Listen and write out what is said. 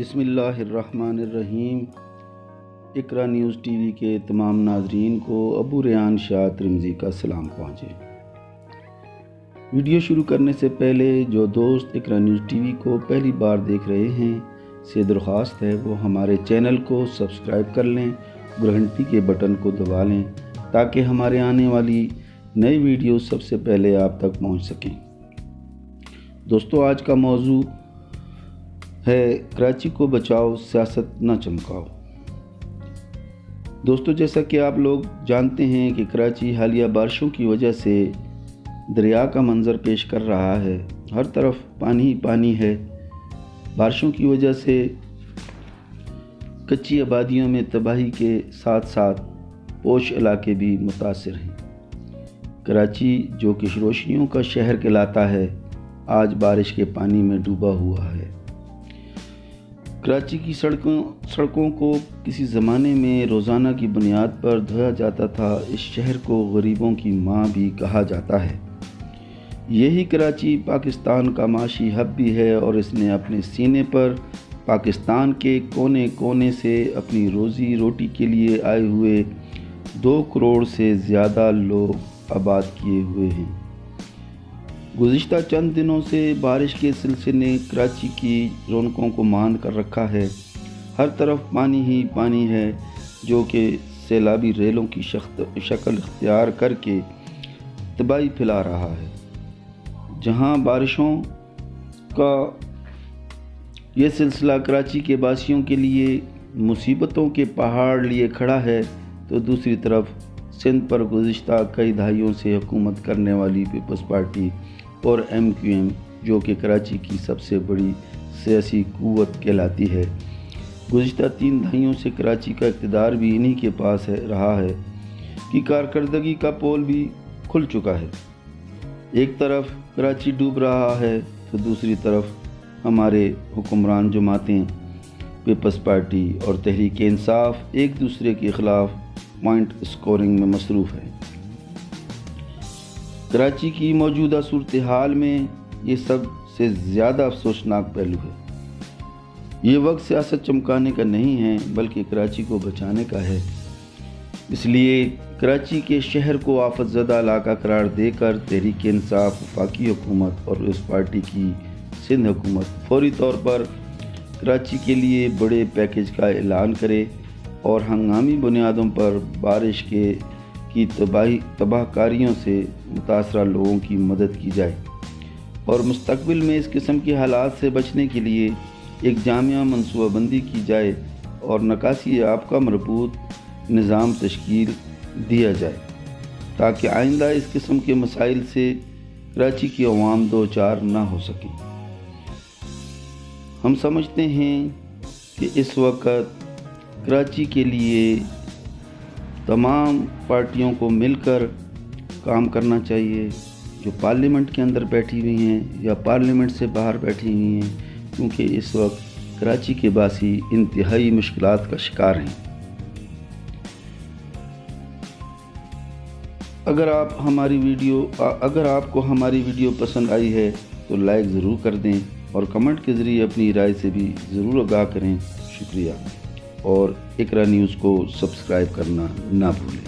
بسم اللہ الرحمن الرحیم۔ اقرا نیوز ٹی وی کے تمام ناظرین کو ابو ریان شاہ ترمذی کا سلام پہنچے۔ ویڈیو شروع کرنے سے پہلے جو دوست اقرا نیوز ٹی وی کو پہلی بار دیکھ رہے ہیں سے درخواست ہے وہ ہمارے چینل کو سبسکرائب کر لیں، گھنٹی کے بٹن کو دبا لیں تاکہ ہمارے آنے والی نئی ویڈیو سب سے پہلے آپ تک پہنچ سکیں۔ دوستو، آج کا موضوع ہے کراچی کو بچاؤ، سیاست نہ چمکاؤ۔ دوستو، جیسا کہ آپ لوگ جانتے ہیں کہ کراچی حالیہ بارشوں کی وجہ سے دریا کا منظر پیش کر رہا ہے، ہر طرف پانی ہی پانی ہے۔ بارشوں کی وجہ سے کچی آبادیوں میں تباہی کے ساتھ ساتھ پوش علاقے بھی متاثر ہیں۔ کراچی جو کہ روشنیوں کا شہر کہلاتا ہے، آج بارش کے پانی میں ڈوبا ہوا ہے۔ کراچی کی سڑکوں کو کسی زمانے میں روزانہ کی بنیاد پر دھویا جاتا تھا۔ اس شہر کو غریبوں کی ماں بھی کہا جاتا ہے۔ یہی کراچی پاکستان کا معاشی ہب بھی ہے اور اس نے اپنے سینے پر پاکستان کے کونے کونے سے اپنی روزی روٹی کے لیے آئے ہوئے 2 کروڑ سے زیادہ لوگ آباد کیے ہوئے ہیں۔ گزشتہ چند دنوں سے بارش کے سلسلے نے کراچی کی رونقوں کو ماند کر رکھا ہے۔ ہر طرف پانی ہی پانی ہے جو کہ سیلابی ریلوں کی شکل اختیار کر کے تباہی پھیلا رہا ہے۔ جہاں بارشوں کا یہ سلسلہ کراچی کے باسیوں کے لیے مصیبتوں کے پہاڑ لیے کھڑا ہے، تو دوسری طرف سندھ پر گزشتہ کئی دہائیوں سے حکومت کرنے والی پیپلز پارٹی اور MQM جو کہ کراچی کی سب سے بڑی سیاسی قوت کہلاتی ہے، گزشتہ 3 دہائیوں سے کراچی کا اقتدار بھی انہی کے پاس رہا ہے کہ کارکردگی کا پول بھی کھل چکا ہے۔ ایک طرف کراچی ڈوب رہا ہے تو دوسری طرف ہمارے حکمران جماعتیں پیپلز پارٹی اور تحریک انصاف ایک دوسرے کے خلاف پوائنٹ اسکورنگ میں مصروف ہے۔ کراچی کی موجودہ صورتحال میں یہ سب سے زیادہ افسوسناک پہلو ہے۔ یہ وقت سیاست چمکانے کا نہیں ہے بلکہ کراچی کو بچانے کا ہے۔ اس لیے کراچی کے شہر کو آفت زدہ علاقہ قرار دے کر تحریک انصاف وفاقی حکومت اور اس پارٹی کی سندھ حکومت فوری طور پر کراچی کے لیے بڑے پیکیج کا اعلان کرے اور ہنگامی بنیادوں پر بارش کی تباہ کاریوں سے متاثرہ لوگوں کی مدد کی جائے اور مستقبل میں اس قسم کے حالات سے بچنے کے لیے ایک جامع منصوبہ بندی کی جائے اور نکاسی آب کا مربوط نظام تشکیل دیا جائے تاکہ آئندہ اس قسم کے مسائل سے کراچی کی عوام دوچار نہ ہو سکیں۔ ہم سمجھتے ہیں کہ اس وقت کراچی کے لیے تمام پارٹیوں کو مل کر کام کرنا چاہیے، جو پارلیمنٹ کے اندر بیٹھی ہوئی ہیں یا پارلیمنٹ سے باہر بیٹھی ہوئی ہیں، کیونکہ اس وقت کراچی کے باسی انتہائی مشکلات کا شکار ہیں۔ اگر آپ کو ہماری ویڈیو پسند آئی ہے تو لائک ضرور کر دیں اور کمنٹ کے ذریعے اپنی رائے سے بھی ضرور آگاہ کریں۔ شکریہ، اور اقرا نیوز کو سبسکرائب کرنا نہ بھولیں۔